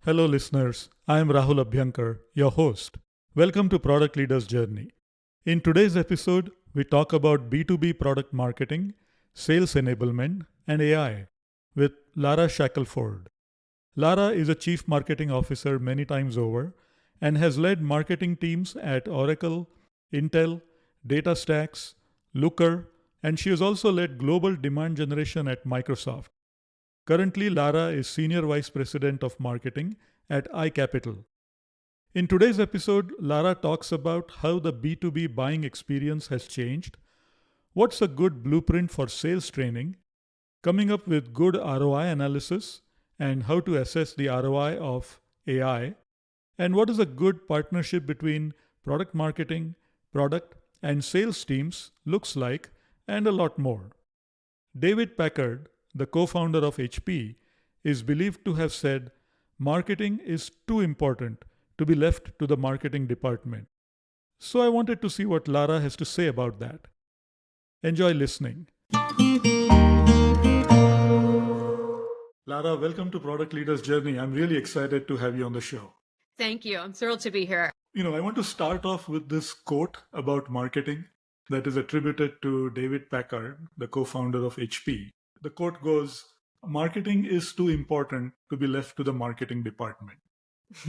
Hello, listeners. I am Rahul Abhyankar, your host. Welcome to Product Leader's Journey. In today's episode, we talk about B2B product marketing, sales enablement, and AI with Lara Shackelford. Lara is a chief marketing officer many times over and has led marketing teams at Oracle, Intel, Datastax, Looker, and she has also led global demand generation at Microsoft. Currently, Lara is Senior Vice President of Marketing at iCapital. In today's episode, Lara talks about how the B2B buying experience has changed, what's a good blueprint for sales training, coming up with good ROI analysis, and how to assess the ROI of AI, and what is a good partnership between product marketing, product, and sales teams looks like, and a lot more. David Packard, the co founder of HP, is believed to have said, marketing is too important to be left to the marketing department. So I wanted to see what Lara has to say about that. Enjoy listening. Lara, welcome to Product Leader's Journey. I'm really excited to have you on the show. Thank you. I'm thrilled to be here. I want to start off with this quote about marketing that is attributed to David Packard, the co founder of HP. The quote goes, marketing is too important to be left to the marketing department.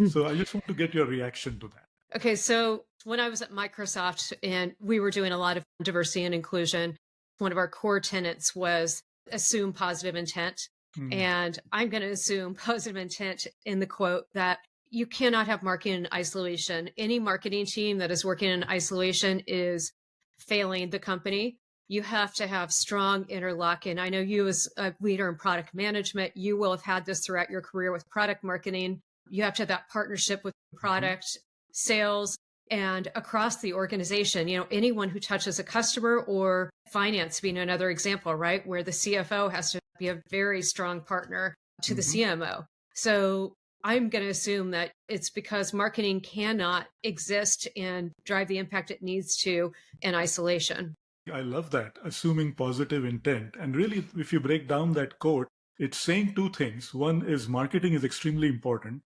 So I just want to get your reaction to that. Okay, so when I was at Microsoft and we were doing a lot of diversity and inclusion, one of our core tenets was assume positive intent. And I'm going to assume positive intent in the quote that you cannot have marketing in isolation. Any marketing team that is working in isolation is failing the company. You have to have strong interlock. And I know you as a leader in product management, you will have had this throughout your career with product marketing. You have to have that partnership with product, sales, and across the organization. Anyone who touches a customer or finance being another example, right? Where the CFO has to be a very strong partner to the CMO. So I'm going to assume that it's because marketing cannot exist and drive the impact it needs to in isolation. I love that, assuming positive intent. And really, if you break down that quote, it's saying two things. One is marketing is extremely important.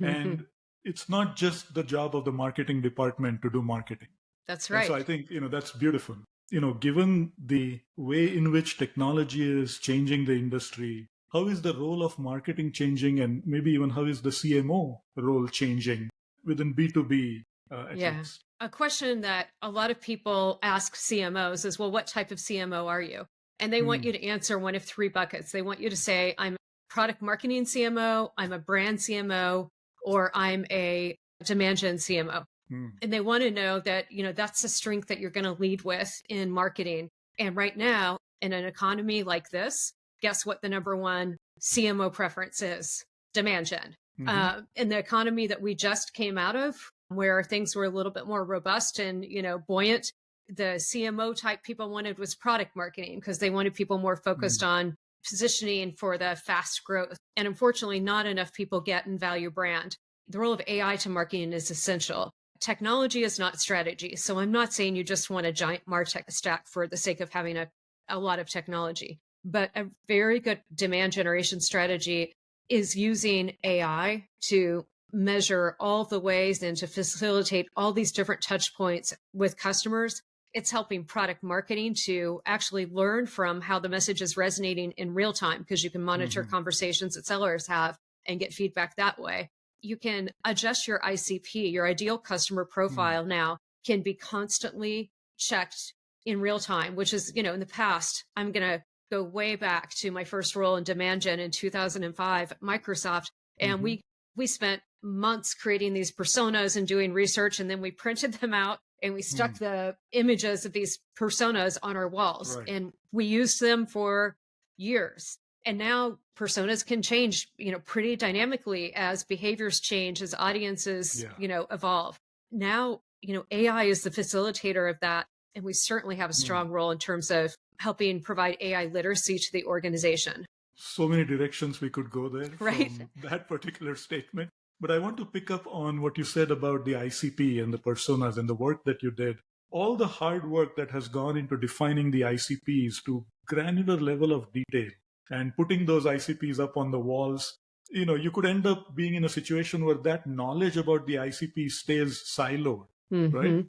And it's not just the job of the marketing department to do marketing. That's right. And so I think, that's beautiful. Given the way in which technology is changing the industry, how is the role of marketing changing, and maybe even how is the CMO role changing within B2B at least? A question that a lot of people ask CMOs is, well, what type of CMO are you? And they want you to answer one of three buckets. They want you to say, I'm a product marketing CMO, I'm a brand CMO, or I'm a demand gen CMO. And they want to know that, that's the strength that you're going to lead with in marketing. And right now, in an economy like this, guess what the number one CMO preference is? Demand gen. In the economy that we just came out of, where things were a little bit more robust and, buoyant, the CMO type people wanted was product marketing because they wanted people more focused on positioning for the fast growth. And unfortunately, not enough people get and value brand. The role of AI to marketing is essential. Technology is not strategy. So I'm not saying you just want a giant MarTech stack for the sake of having a lot of technology, but a very good demand generation strategy is using AI to measure all the ways and to facilitate all these different touch points with customers. It's helping product marketing to actually learn from how the message is resonating in real time because you can monitor conversations that sellers have and get feedback that way. You can adjust your ICP, your ideal customer profile now can be constantly checked in real time, which is, in the past, I'm going to go way back to my first role in demand gen in 2005 at Microsoft. And we spent months creating these personas and doing research, and then we printed them out and we stuck the images of these personas on our walls. Right. And we used them for years. And now personas can change, pretty dynamically as behaviors change, as audiences, evolve. Now, AI is the facilitator of that. And we certainly have a strong role in terms of helping provide AI literacy to the organization. So many directions we could go there right. from that particular statement. But I want to pick up on what you said about the ICP and the personas and the work that you did. All the hard work that has gone into defining the ICPs to granular level of detail and putting those ICPs up on the walls you could end up being in a situation where that knowledge about the ICP stays siloed, right?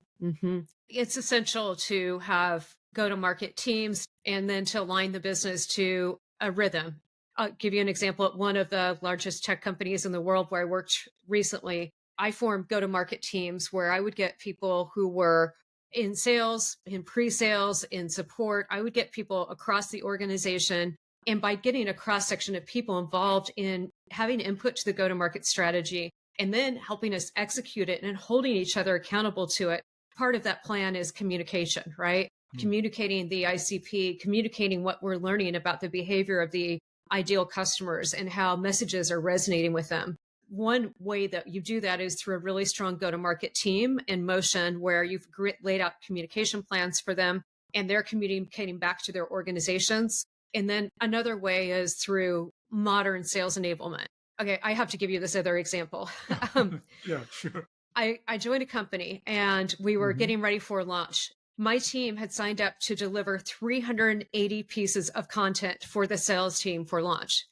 It's essential to have go-to-market teams and then to align the business to a rhythm. I'll give you an example. At one of the largest tech companies in the world where I worked recently, I formed go-to-market teams where I would get people who were in sales, in pre-sales, in support. I would get people across the organization. And by getting a cross-section of people involved in having input to the go-to-market strategy and then helping us execute it and holding each other accountable to it, part of that plan is communication, right? Communicating the ICP, communicating what we're learning about the behavior of the ideal customers and how messages are resonating with them. One way that you do that is through a really strong go-to-market team in motion where you've laid out communication plans for them and they're communicating back to their organizations. And then another way is through modern sales enablement. Okay, I have to give you this other example. Yeah, sure. I joined a company and we were getting ready for launch. My team had signed up to deliver 380 pieces of content for the sales team for launch.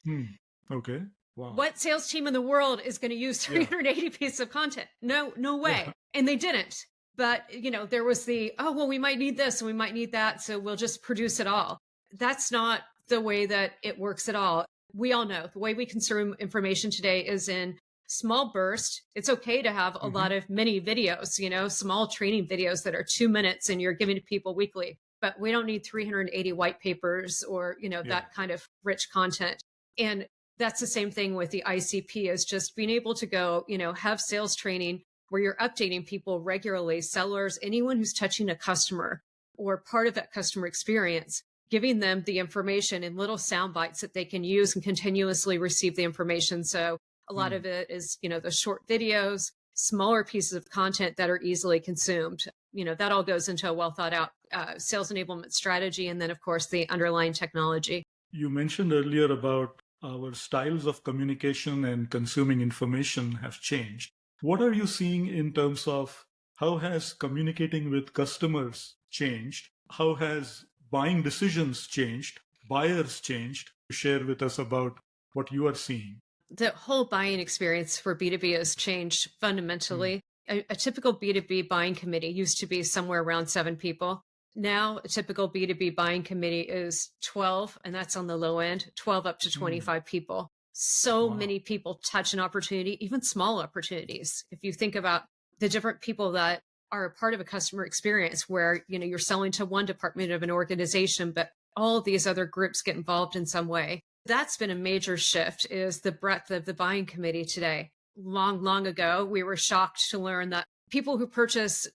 Okay. Wow. What sales team in the world is going to use 380 pieces of content? No way. And they didn't. But, there was we might need this and we might need that. So we'll just produce it all. That's not the way that it works at all. We all know the way we consume information today is in small bursts. It's okay to have a lot of mini videos, small training videos that are 2 minutes and you're giving to people weekly, but we don't need 380 white papers or, that kind of rich content. And that's the same thing with the ICP is just being able to go, have sales training where you're updating people regularly, sellers, anyone who's touching a customer or part of that customer experience, giving them the information in little sound bites that they can use and continuously receive the information. So a lot of it is, the short videos, smaller pieces of content that are easily consumed. That all goes into a well thought out sales enablement strategy. And then, of course, the underlying technology. You mentioned earlier about our styles of communication and consuming information have changed. What are you seeing in terms of how has communicating with customers changed? How has buying decisions changed? Buyers changed? Share with us about what you are seeing. The whole buying experience for B2B has changed fundamentally. A typical B2B buying committee used to be somewhere around 7 people. Now, a typical B2B buying committee is 12, and that's on the low end, 12 up to 25 people. So many people touch an opportunity, even small opportunities. If you think about the different people that are a part of a customer experience where, you're selling to one department of an organization, but all of these other groups get involved in some way. That's been a major shift is the breadth of the buying committee today. Long ago, we were shocked to learn that people who purchase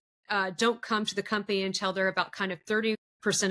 don't come to the company until they're about kind of 30%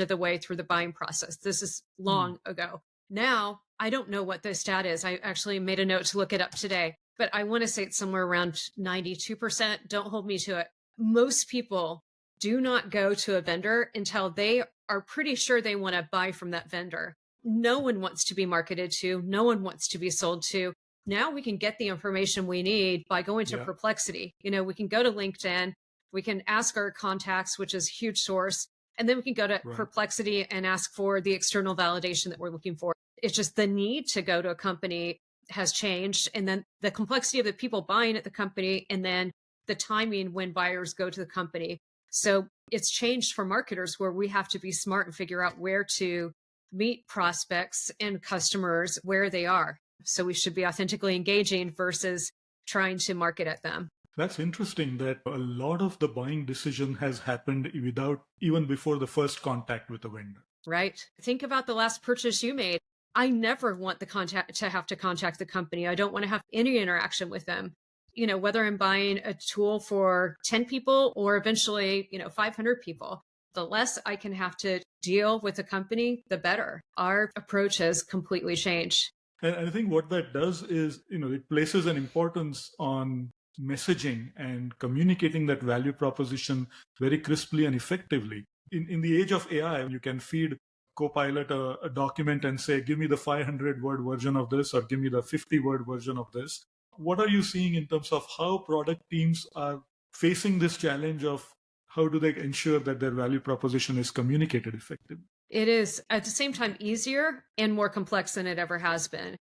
of the way through the buying process. This is long ago. Now, I don't know what the stat is. I actually made a note to look it up today, but I want to say it's somewhere around 92%. Don't hold me to it. Most people do not go to a vendor until they are pretty sure they want to buy from that vendor. No one wants to be marketed to. No one wants to be sold to. Now we can get the information we need by going to Perplexity. We can go to LinkedIn. We can ask our contacts, which is a huge source. And then we can go to Perplexity and ask for the external validation that we're looking for. It's just the need to go to a company has changed. And then the complexity of the people buying at the company and then the timing when buyers go to the company. So it's changed for marketers where we have to be smart and figure out where to meet prospects and customers where they are. So we should be authentically engaging versus trying to market at them. That's interesting that a lot of the buying decision has happened without even before the first contact with the vendor. Right. Think about the last purchase you made. I never want to have to contact the company. I don't want to have any interaction with them. Whether I'm buying a tool for 10 people or eventually, 500 people, the less I can have to deal with the company, the better. Our approach has completely changed. And I think what that does is, it places an importance on messaging and communicating that value proposition very crisply and effectively. In the age of AI, you can feed Copilot a document and say, give me the 500-word version of this or give me the 50-word version of this. What are you seeing in terms of how product teams are facing this challenge of how do they ensure that their value proposition is communicated effectively? It is at the same time easier and more complex than it ever has been.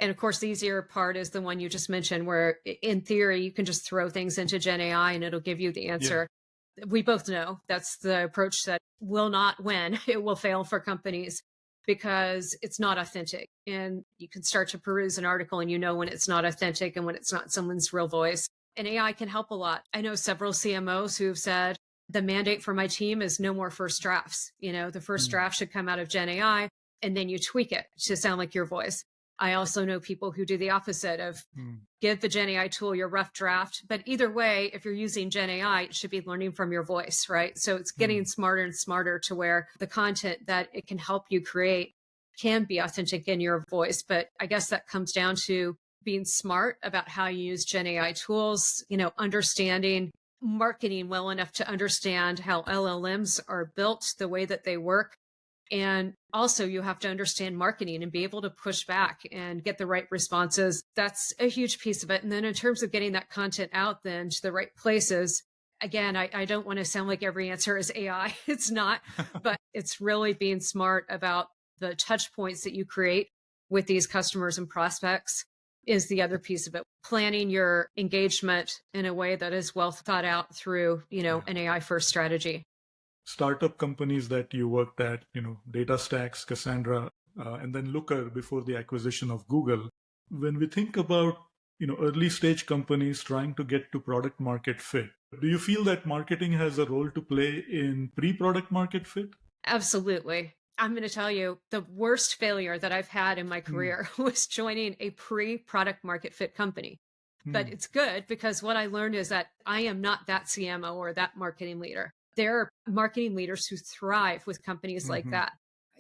And of course, the easier part is the one you just mentioned, where in theory, you can just throw things into Gen AI and it'll give you the answer. We both know that's the approach that will not win. It will fail for companies because it's not authentic. And you can start to peruse an article and you know when it's not authentic and when it's not someone's real voice. And AI can help a lot. I know several CMOs who've said the mandate for my team is no more first drafts. The first draft should come out of Gen AI and then you tweak it to sound like your voice. I also know people who do the opposite of give the Gen AI tool your rough draft. But either way, if you're using Gen AI, it should be learning from your voice, right? So it's getting smarter and smarter to where the content that it can help you create can be authentic in your voice. But I guess that comes down to being smart about how you use Gen AI tools, understanding marketing well enough to understand how LLMs are built, the way that they work. And also you have to understand marketing and be able to push back and get the right responses. That's a huge piece of it. And then in terms of getting that content out then to the right places, again, I don't want to sound like every answer is AI. It's not, but it's really being smart about the touch points that you create with these customers and prospects is the other piece of it. Planning your engagement in a way that is well thought out through, an AI first strategy. Startup companies that you worked at, Datastax, Cassandra, and then Looker before the acquisition of Google. When we think about, early stage companies trying to get to product market fit, do you feel that marketing has a role to play in pre-product market fit? Absolutely. I'm going to tell you the worst failure that I've had in my career was joining a pre-product market fit company. But it's good because what I learned is that I am not that CMO or that marketing leader. There are marketing leaders who thrive with companies like that.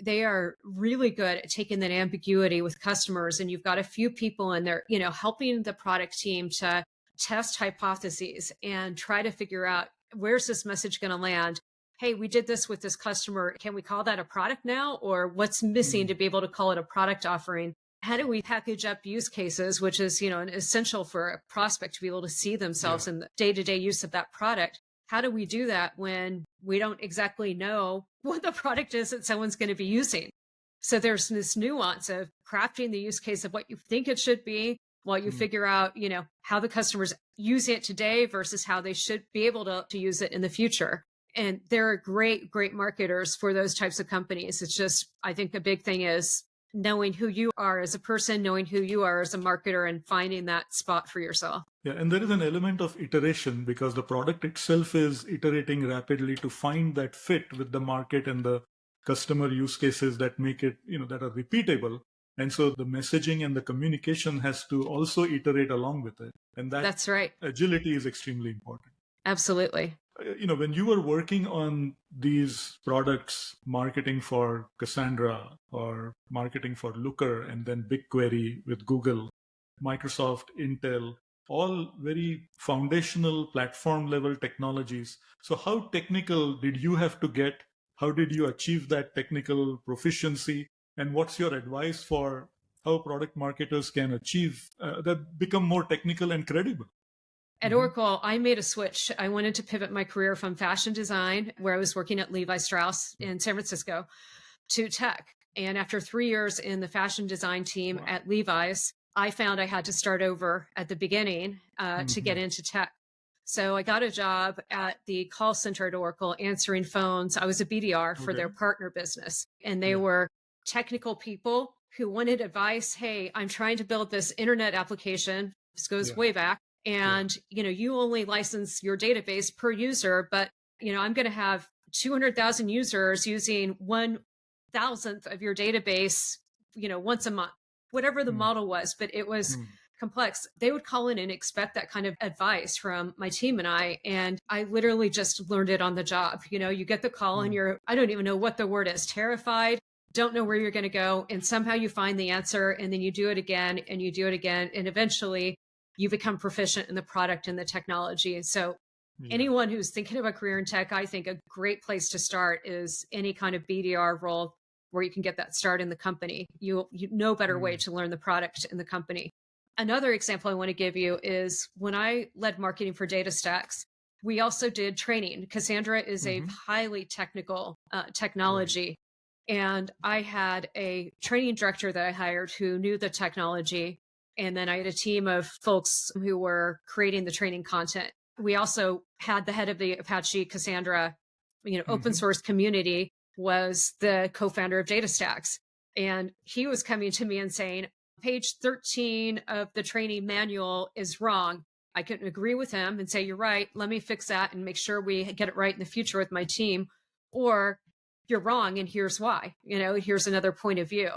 They are really good at taking that ambiguity with customers. And you've got a few people in there, helping the product team to test hypotheses and try to figure out where's this message going to land? Hey, we did this with this customer. Can we call that a product now? Or what's missing to be able to call it a product offering? How do we package up use cases, which is, an essential for a prospect to be able to see themselves in the day-to-day use of that product? How do we do that when we don't exactly know what the product is that someone's going to be using? So there's this nuance of crafting the use case of what you think it should be while you figure out, how the customers use it today versus how they should be able to use it in the future. And there are great, great marketers for those types of companies. It's just, I think the big thing is knowing who you are as a person, knowing who you are as a marketer, and finding that spot for yourself. Yeah, and there is an element of iteration because the product itself is iterating rapidly to find that fit with the market and the customer use cases that make it, that are repeatable. And so the messaging and the communication has to also iterate along with it. And that's right. Agility is extremely important. Absolutely. When you were working on these products, marketing for Cassandra or marketing for Looker and then BigQuery with Google, Microsoft, Intel, all very foundational platform level technologies. So how technical did you have to get? How did you achieve that technical proficiency? And what's your advice for how product marketers can achieve that, become more technical and credible? At Oracle, I made a switch. I wanted to pivot my career from fashion design, where I was working at Levi Strauss in San Francisco, to tech. And after 3 years in the fashion design team at Levi's, I found I had to start over at the beginning to get into tech. So I got a job at the call center at Oracle answering phones. I was a BDR for their partner business. And they were technical people who wanted advice. Hey, I'm trying to build this internet application. This goes way back. And, you only license your database per user, but, I'm going to have 200,000 users using 1,000th of your database, once a month, whatever the model was, but it was complex. They would call in and expect that kind of advice from my team and I literally just learned it on the job. You get the call and I don't even know what the word is, terrified, don't know where you're going to go. And somehow you find the answer and then you do it again and you do it again. And eventually you become proficient in the product and the technology. So anyone who's thinking of a career in tech, I think a great place to start is any kind of BDR role where you can get that start in the company. You no better way to learn the product in the company. Another example I want to give you is when I led marketing for Datastax, we also did training. Cassandra is a highly technical technology. And I had a training director that I hired who knew the technology. And then I had a team of folks who were creating the training content. We also had the head of the Apache Cassandra, open source community, was the co-founder of Datastax. And he was coming to me and saying, page 13 of the training manual is wrong. I couldn't agree with him and say, you're right, let me fix that and make sure we get it right in the future with my team. Or you're wrong, and here's why, here's another point of view.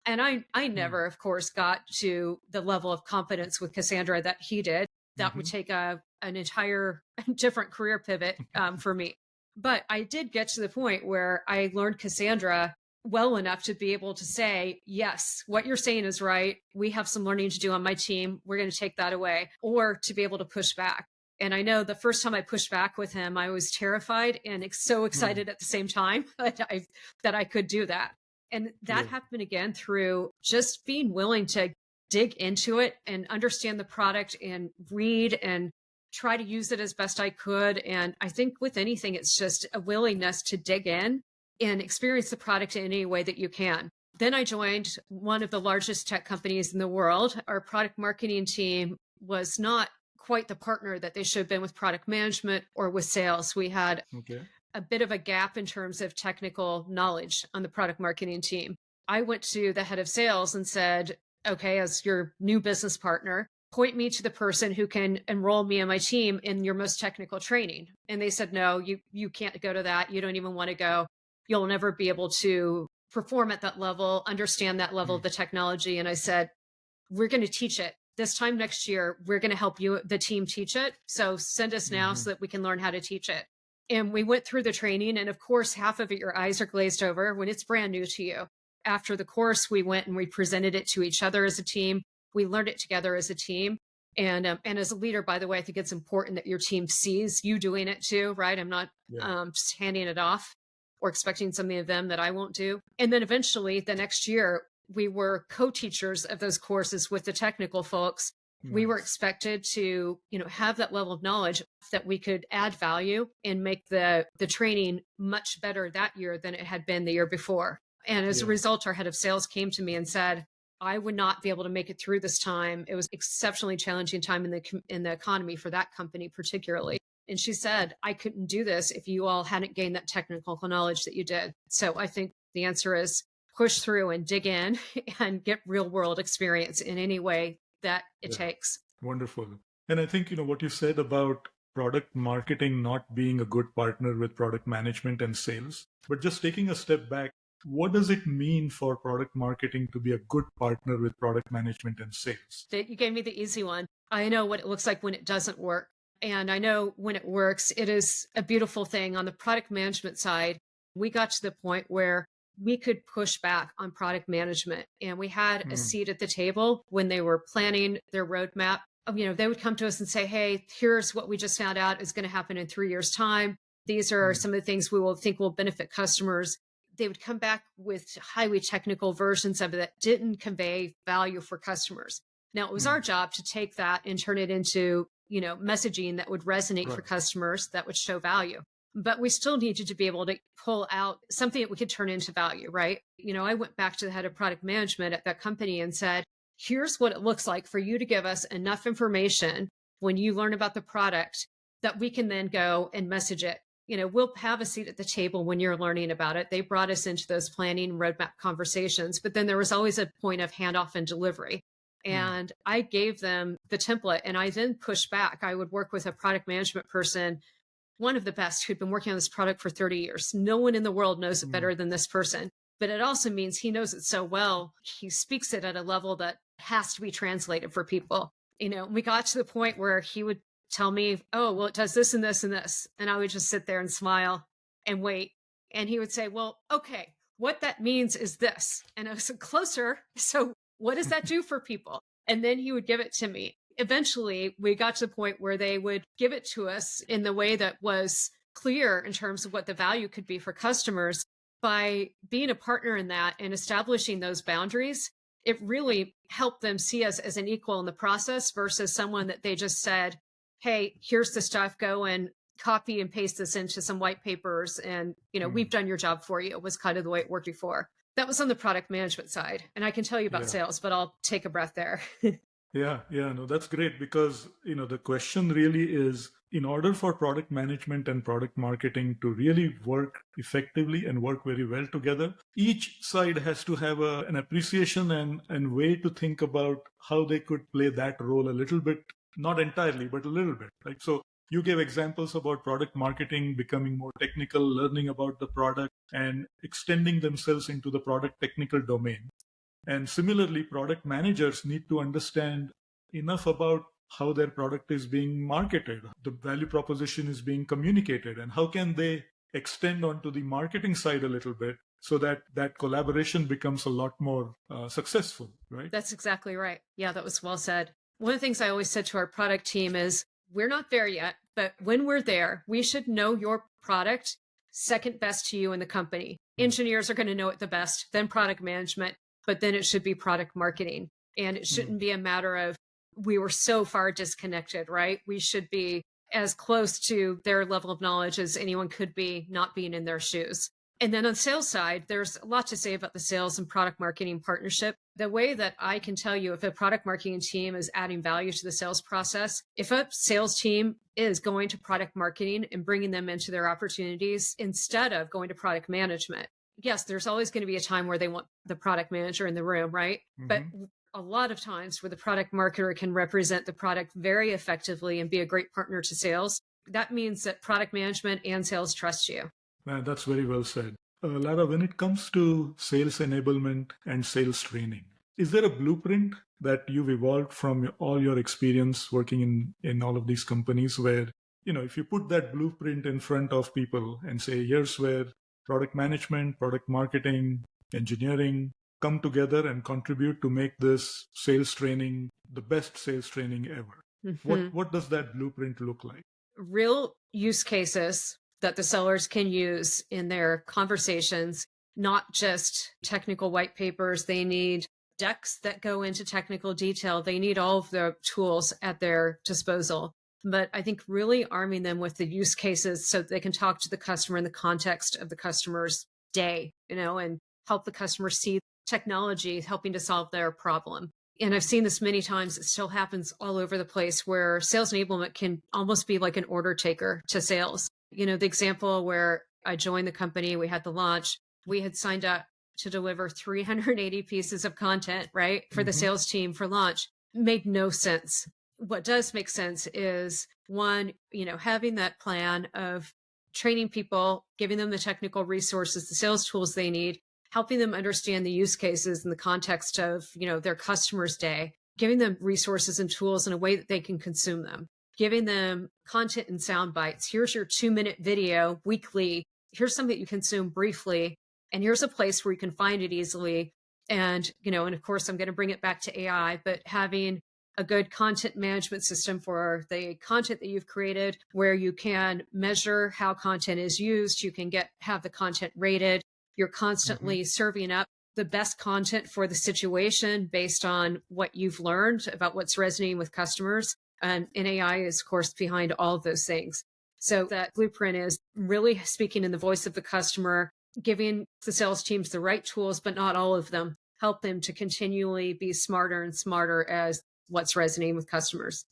And I never, of course, got to the level of confidence with Cassandra that he did. That would take an entire different career pivot for me. But I did get to the point where I learned Cassandra well enough to be able to say, yes, what you're saying is right. We have some learning to do on my team. We're going to take that away, or to be able to push back. And I know the first time I pushed back with him, I was terrified and so excited at the same time that I could do that. And that happened again through just being willing to dig into it and understand the product and read and try to use it as best I could. And I think with anything, it's just a willingness to dig in and experience the product in any way that you can. Then I joined one of the largest tech companies in the world. Our product marketing team was not quite the partner that they should have been with product management or with sales. We had a bit of a gap in terms of technical knowledge on the product marketing team. I went to the head of sales and said, okay, as your new business partner, point me to the person who can enroll me and my team in your most technical training. And they said, no, you can't go to that. You don't even want to go. You'll never be able to perform at that level, understand that level of the technology. And I said, we're going to teach it. This time next year, we're going to help you, the team, teach it. So send us now so that we can learn how to teach it. And we went through the training. And of course, half of it, your eyes are glazed over when it's brand new to you. After the course, we went and we presented it to each other as a team. We learned it together as a team. And as a leader, by the way, I think it's important that your team sees you doing it too, right? I'm not just handing it off or expecting something of them that I won't do. And then eventually the next year, we were co-teachers of those courses with the technical folks. Nice. We were expected to, have that level of knowledge that we could add value and make the training much better that year than it had been the year before. And as a result, our head of sales came to me and said, I would not be able to make it through this time. It was exceptionally challenging time in the economy for that company particularly. And she said, I couldn't do this if you all hadn't gained that technical knowledge that you did. So I think the answer is push through and dig in and get real world experience in any way that it takes. Wonderful. And I think, what you said about product marketing not being a good partner with product management and sales, but just taking a step back, what does it mean for product marketing to be a good partner with product management and sales? You gave me the easy one. I know what it looks like when it doesn't work. And I know when it works, it is a beautiful thing. On the product management side, we got to the point where we could push back on product management. And we had a seat at the table when they were planning their roadmap. They would come to us and say, hey, here's what we just found out is going to happen in 3 years' time. These are some of the things we will think will benefit customers. They would come back with highly technical versions of it that didn't convey value for customers. Now, it was our job to take that and turn it into, messaging that would resonate for customers, that would show value. But we still needed to be able to pull out something that we could turn into value, right? I went back to the head of product management at that company and said, here's what it looks like for you to give us enough information when you learn about the product that we can then go and message it. We'll have a seat at the table when you're learning about it. They brought us into those planning roadmap conversations, but then there was always a point of handoff and delivery. And I gave them the template and I then pushed back. I would work with a product management person, one of the best, who'd been working on this product for 30 years. No one in the world knows it better than this person. But it also means he knows it so well. He speaks it at a level that has to be translated for people. We got to the point where he would tell me, oh, well, it does this and this and this. And I would just sit there and smile and wait. And he would say, well, okay, what that means is this. And I was closer. So what does that do for people? And then he would give it to me. Eventually, we got to the point where they would give it to us in the way that was clear in terms of what the value could be for customers. By being a partner in that and establishing those boundaries, it really helped them see us as an equal in the process versus someone that they just said, hey, here's the stuff, go and copy and paste this into some white papers and, we've done your job for you, was kind of the way it worked before. That was on the product management side. And I can tell you about sales, but I'll take a breath there. No, that's great because, the question really is, in order for product management and product marketing to really work effectively and work very well together, each side has to have an appreciation and way to think about how they could play that role a little bit, not entirely, but a little bit, right? So you gave examples about product marketing becoming more technical, learning about the product and extending themselves into the product technical domain. And similarly, product managers need to understand enough about how their product is being marketed, the value proposition is being communicated, and how can they extend onto the marketing side a little bit so that that collaboration becomes a lot more successful, right? That's exactly right. Yeah, that was well said. One of the things I always said to our product team is, we're not there yet, but when we're there, we should know your product second best to you in the company. Engineers are going to know it the best, then product management, but then it should be product marketing. And it shouldn't be a matter of, we were so far disconnected, right? We should be as close to their level of knowledge as anyone could be, not being in their shoes. And then on the sales side, there's a lot to say about the sales and product marketing partnership. The way that I can tell you if a product marketing team is adding value to the sales process, if a sales team is going to product marketing and bringing them into their opportunities instead of going to product management, yes, there's always going to be a time where they want the product manager in the room, right? But a lot of times where the product marketer can represent the product very effectively and be a great partner to sales, that means that product management and sales trust you. Man, that's very well said. Lara, when it comes to sales enablement and sales training, is there a blueprint that you've evolved from all your experience working in all of these companies where, if you put that blueprint in front of people and say, here's where product management, product marketing, engineering come together and contribute to make this sales training the best sales training ever? What does that blueprint look like? Real use cases that the sellers can use in their conversations, not just technical white papers. They need decks that go into technical detail. They need all of the tools at their disposal. But I think really arming them with the use cases so that they can talk to the customer in the context of the customer's day, and help the customer see technology helping to solve their problem. And I've seen this many times. It still happens all over the place where sales enablement can almost be like an order taker to sales. The example where I joined the company, we had the launch, we had signed up to deliver 380 pieces of content, right, for the sales team for launch. Made no sense. What does make sense is one, having that plan of training people, giving them the technical resources, the sales tools they need, helping them understand the use cases in the context of, their customer's day, giving them resources and tools in a way that they can consume them, giving them content and sound bites. Here's your 2-minute video weekly. Here's something that you consume briefly. And here's a place where you can find it easily. And, and of course, I'm going to bring it back to AI, but having a good content management system for the content that you've created where you can measure how content is used. You can have the content rated. You're constantly serving up the best content for the situation based on what you've learned about what's resonating with customers. And AI is, of course, behind all of those things. So that blueprint is really speaking in the voice of the customer, giving the sales teams the right tools, but not all of them, help them to continually be smarter and smarter as what's resonating with customers.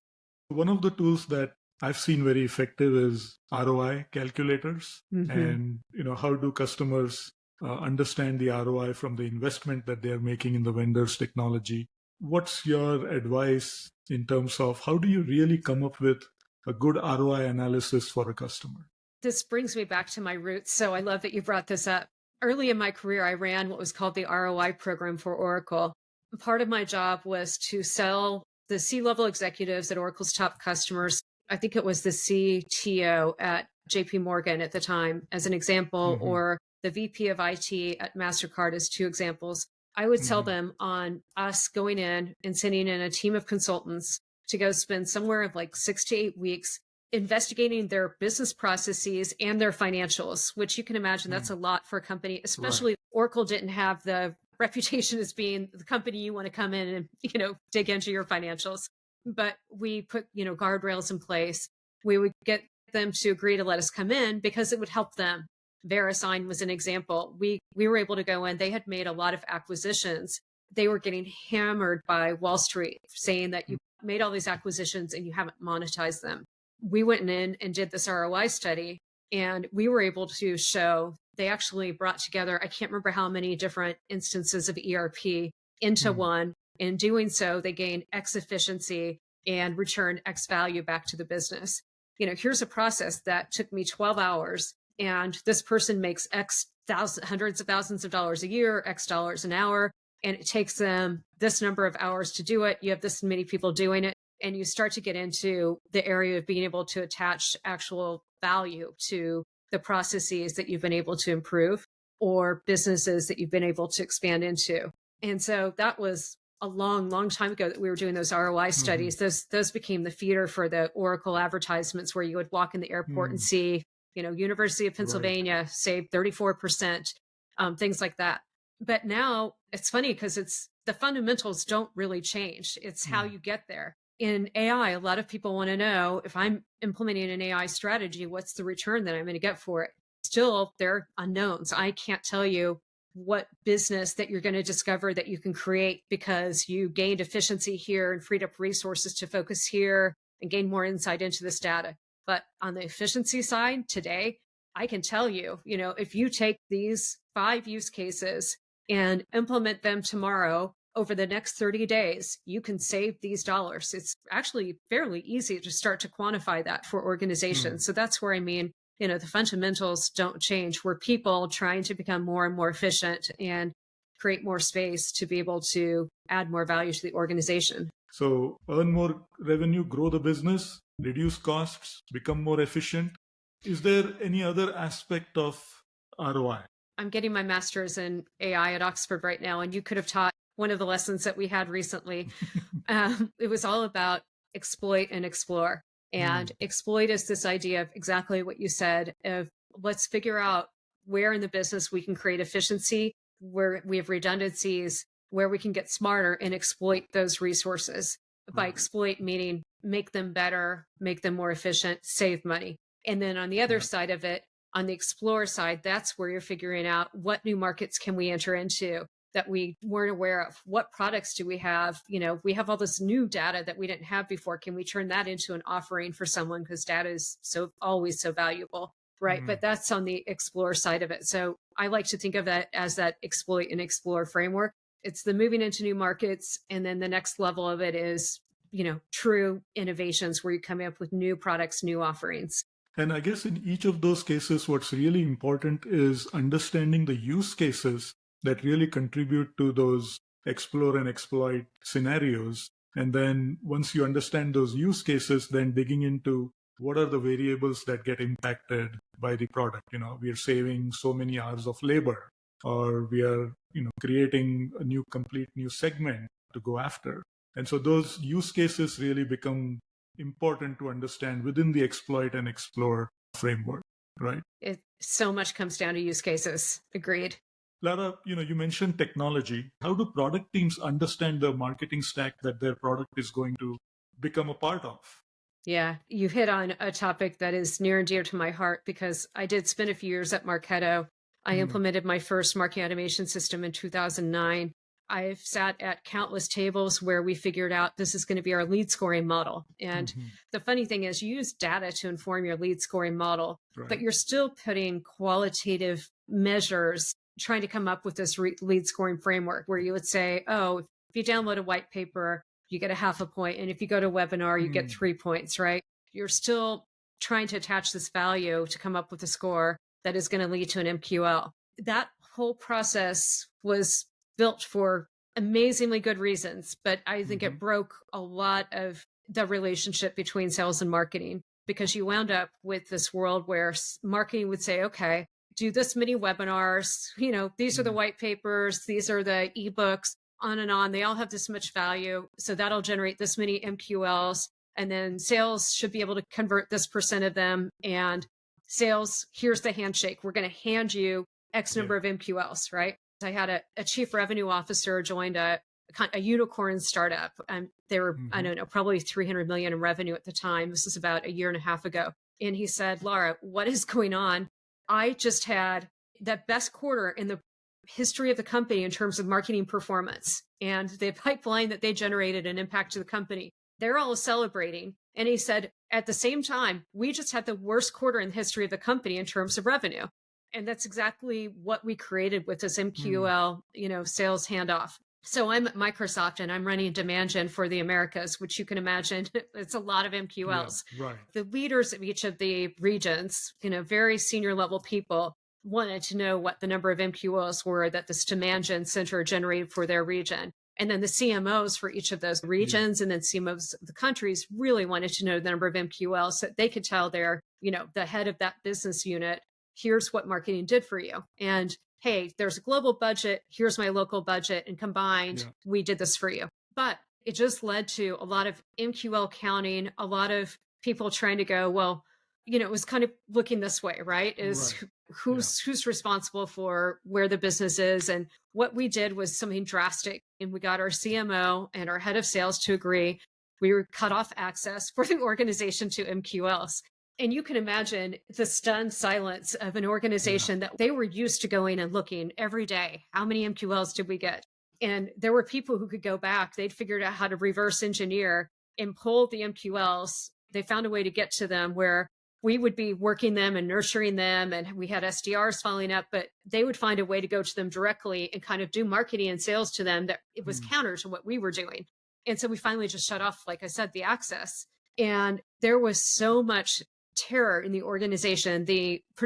One of the tools that I've seen very effective is ROI calculators. And, how do customers understand the ROI from the investment that they're making in the vendor's technology? What's your advice in terms of how do you really come up with a good ROI analysis for a customer? This brings me back to my roots. So I love that you brought this up. Early in my career, I ran what was called the ROI program for Oracle. Part of my job was to sell the C-level executives at Oracle's top customers. I think it was the CTO at JP Morgan at the time, as an example, or the VP of IT at MasterCard as two examples. I would sell them on us going in and sending in a team of consultants to go spend somewhere of like 6 to 8 weeks investigating their business processes and their financials, which you can imagine that's a lot for a company, especially Oracle didn't have the reputation as being the company you want to come in and, dig into your financials. But we put, guardrails in place. We would get them to agree to let us come in because it would help them. VeriSign was an example. We were able to go in. They had made a lot of acquisitions. They were getting hammered by Wall Street saying that you made all these acquisitions and you haven't monetized them. We went in and did this ROI study, and we were able to show they actually brought together, I can't remember how many different instances of ERP into one. In doing so, they gained X efficiency and returned X value back to the business. Here's a process that took me 12 hours, and this person makes X hundreds of thousands of dollars a year, X dollars an hour, and it takes them this number of hours to do it. You have this many people doing it, and you start to get into the area of being able to attach actual value to the processes that you've been able to improve or businesses that you've been able to expand into. And so that was a long, long time ago that we were doing those ROI studies. Those became the feeder for the Oracle advertisements where you would walk in the airport and see, University of Pennsylvania saved 34%, things like that. But now it's funny because the fundamentals don't really change. It's how you get there. In AI, a lot of people want to know, if I'm implementing an AI strategy, what's the return that I'm going to get for it? Still, there are unknowns. I can't tell you what business that you're going to discover that you can create because you gained efficiency here and freed up resources to focus here and gain more insight into this data. But on the efficiency side today, I can tell you, if you take these 5 use cases and implement them tomorrow, over the next 30 days, you can save these dollars. It's actually fairly easy to start to quantify that for organizations. So that's where the fundamentals don't change. We're people trying to become more and more efficient and create more space to be able to add more value to the organization. So earn more revenue, grow the business, reduce costs, become more efficient. Is there any other aspect of ROI? I'm getting my master's in AI at Oxford right now, and you could have taught one of the lessons that we had recently. It was all about exploit and explore. And exploit is this idea of exactly what you said, of let's figure out where in the business we can create efficiency, where we have redundancies, where we can get smarter and exploit those resources. By exploit, meaning make them better, make them more efficient, save money. And then on the other side of it, on the explore side, that's where you're figuring out what new markets can we enter into that we weren't aware of. What products do we have? We have all this new data that we didn't have before. Can we turn that into an offering for someone? Because data is always so valuable, right? But that's on the explore side of it. So I like to think of that as that exploit and explore framework. It's the moving into new markets. And then the next level of it is, true innovations where you come up with new products, new offerings. And I guess in each of those cases, what's really important is understanding the use cases that really contribute to those explore and exploit scenarios. And then once you understand those use cases, then digging into what are the variables that get impacted by the product. We are saving so many hours of labor, or we are, creating a complete new segment to go after. And so those use cases really become important to understand within the exploit and explore framework, right? It so much comes down to use cases. Agreed. Lara, you mentioned technology. How do product teams understand the marketing stack that their product is going to become a part of? Yeah, you hit on a topic that is near and dear to my heart because I did spend a few years at Marketo. I implemented my first marketing automation system in 2009. I've sat at countless tables where we figured out this is going to be our lead scoring model. And the funny thing is you use data to inform your lead scoring model, but you're still putting qualitative measures trying to come up with this lead scoring framework where you would say, oh, if you download a white paper, you get a 0.5 point. And if you go to a webinar, you get 3 points, right? You're still trying to attach this value to come up with a score that is going to lead to an MQL. That whole process was built for amazingly good reasons, but I think it broke a lot of the relationship between sales and marketing because you wound up with this world where marketing would say, okay, do this many webinars, these are the white papers, these are the ebooks, on and on. They all have this much value. So that'll generate this many MQLs. And then sales should be able to convert this % of them. And sales, here's the handshake. We're going to hand you X number of MQLs, right? I had a chief revenue officer joined a unicorn startup. They were, I don't know, probably 300 million in revenue at the time. This is about 1.5 years ago. And he said, Lara, what is going on? I just had the best quarter in the history of the company in terms of marketing performance, and the pipeline that they generated and impact to the company. They're all celebrating. And he said, at the same time, we just had the worst quarter in the history of the company in terms of revenue. And that's exactly what we created with this MQL, sales handoff. So I'm at Microsoft and I'm running demand gen for the Americas, which you can imagine it's a lot of MQLs. Yeah, right. The leaders of each of the regions, very senior level people, wanted to know what the number of MQLs were that this demand gen center generated for their region. And then the CMOs for each of those regions and then CMOs of the countries really wanted to know the number of MQLs so that they could tell their, the head of that business unit, here's what marketing did for you. And hey, there's a global budget, here's my local budget, and combined, we did this for you. But it just led to a lot of MQL counting, a lot of people trying to go, well, it was kind of looking this way, right? Who's responsible for where the business is? And what we did was something drastic. And we got our CMO and our head of sales to agree. We were cut off access for the organization to MQLs. And you can imagine the stunned silence of an organization that they were used to going and looking every day. How many MQLs did we get? And there were people who could go back. They'd figured out how to reverse engineer and pull the MQLs. They found a way to get to them where we would be working them and nurturing them. And we had SDRs following up, but they would find a way to go to them directly and kind of do marketing and sales to them that it was counter to what we were doing. And so we finally just shut off, like I said, the access. And there was so much terror in the organization.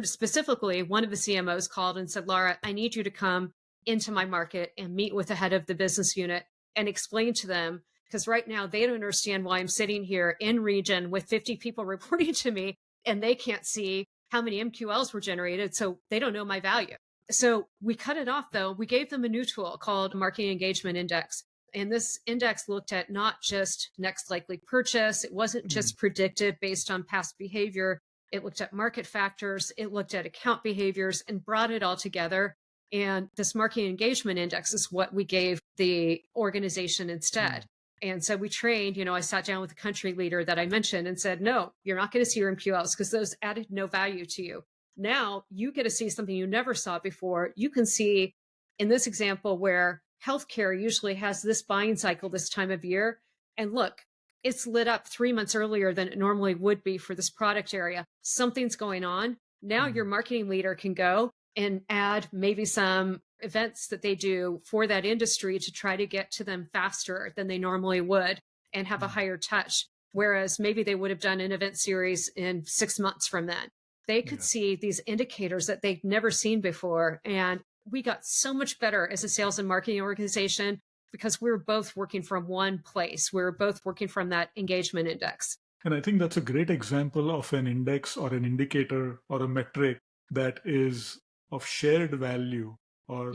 Specifically, one of the CMOs called and said, Lara, I need you to come into my market and meet with the head of the business unit and explain to them, because right now they don't understand why I'm sitting here in region with 50 people reporting to me and they can't see how many MQLs were generated. So they don't know my value. So we cut it off though. We gave them a new tool called Marketing Engagement Index. And this index looked at not just next likely purchase. It wasn't just predicted based on past behavior. It looked at market factors. It looked at account behaviors and brought it all together. And this marketing engagement index is what we gave the organization instead. And so we trained, I sat down with the country leader that I mentioned and said, no, you're not going to see your MQLs because those added no value to you. Now you get to see something you never saw before. You can see in this example where healthcare usually has this buying cycle this time of year. And look, it's lit up 3 months earlier than it normally would be for this product area. Something's going on. Now your marketing leader can go and add maybe some events that they do for that industry to try to get to them faster than they normally would and have a higher touch. Whereas maybe they would have done an event series in 6 months from then. They could see these indicators that they've never seen before. And we got so much better as a sales and marketing organization because we were both working from one place. We were both working from that engagement index. And I think that's a great example of an index or an indicator or a metric that is of shared value or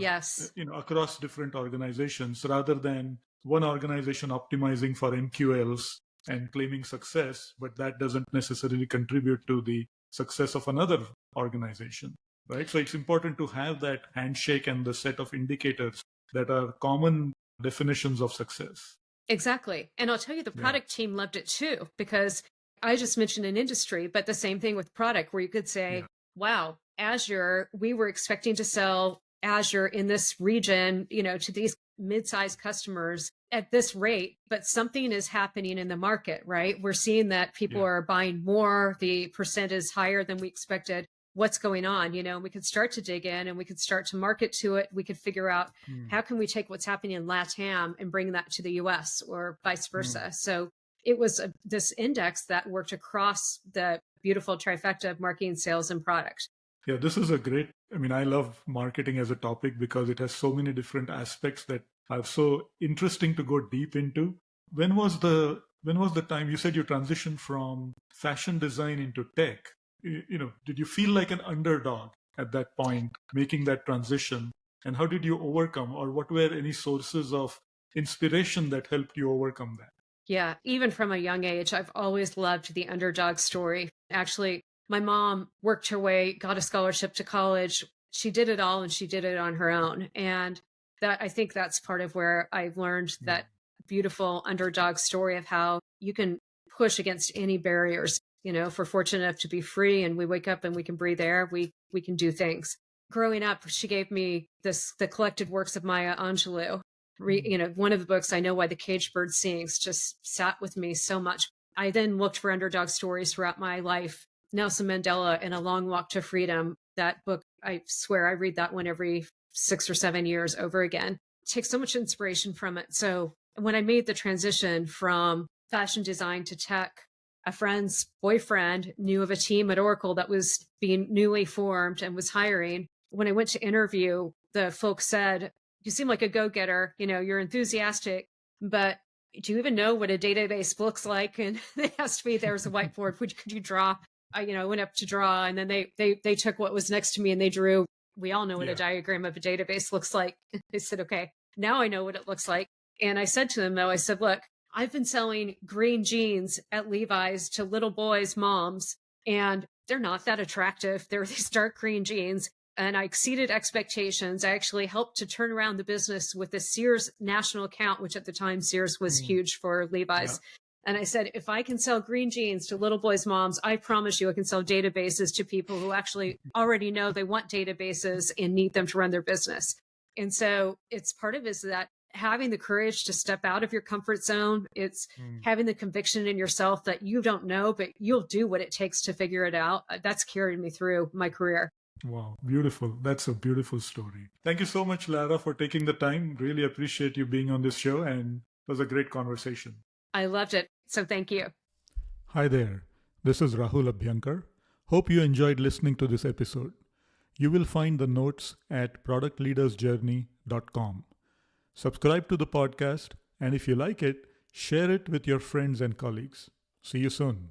across different organizations rather than one organization optimizing for MQLs and claiming success, but that doesn't necessarily contribute to the success of another organization. Right. So it's important to have that handshake and the set of indicators that are common definitions of success. Exactly. And I'll tell you, the product team loved it too, because I just mentioned an industry, but the same thing with product where you could say, wow, Azure, we were expecting to sell Azure in this region, to these mid-sized customers at this rate, but something is happening in the market, right? We're seeing that people are buying more. The percent is higher than we expected. What's going on? We could start to dig in and we could start to market to it. We could figure out how can we take what's happening in LATAM and bring that to the US or vice versa. So it was this index that worked across the beautiful trifecta of marketing, sales, and product. Yeah, this is I love marketing as a topic because it has so many different aspects that are so interesting to go deep into. When was the time you said you transitioned from fashion design into tech? Did you feel like an underdog at that point, making that transition? And how did you overcome, or what were any sources of inspiration that helped you overcome that? Yeah, even from a young age, I've always loved the underdog story. Actually, my mom worked her way, got a scholarship to college. She did it all and she did it on her own. And I think that's part of where I've learned that beautiful underdog story of how you can push against any barriers. if we're fortunate enough to be free and we wake up and we can breathe air, we can do things. Growing up, she gave me the collected works of Maya Angelou. One of the books, I Know Why the Caged Bird Sings, just sat with me so much. I then looked for underdog stories throughout my life. Nelson Mandela and A Long Walk to Freedom. That book, I swear I read that one every 6 or 7 years over again. Take so much inspiration from it. So when I made the transition from fashion design to tech, a friend's boyfriend knew of a team at Oracle that was being newly formed and was hiring. When I went to interview, the folks said, "You seem like a go-getter, you're enthusiastic, but do you even know what a database looks like?" And they asked me, there was a whiteboard, could you draw? I went up to draw, and then they took what was next to me and they drew. We all know what a diagram of a database looks like. They said, okay, now I know what it looks like. And I said to them, though, I said, look, I've been selling green jeans at Levi's to little boys' moms, and they're not that attractive. They're these dark green jeans. And I exceeded expectations. I actually helped to turn around the business with a Sears national account, which at the time Sears was huge for Levi's. Yeah. And I said, if I can sell green jeans to little boys' moms, I promise you I can sell databases to people who actually already know they want databases and need them to run their business. And so it's part of it is that having the courage to step out of your comfort zone. It's having the conviction in yourself that you don't know, but you'll do what it takes to figure it out. That's carried me through my career. Wow, beautiful. That's a beautiful story. Thank you so much, Lara, for taking the time. Really appreciate you being on this show, and it was a great conversation. I loved it. So thank you. Hi there. This is Rahul Abhyankar. Hope you enjoyed listening to this episode. You will find the notes at productleadersjourney.com. Subscribe to the podcast, and if you like it, share it with your friends and colleagues. See you soon.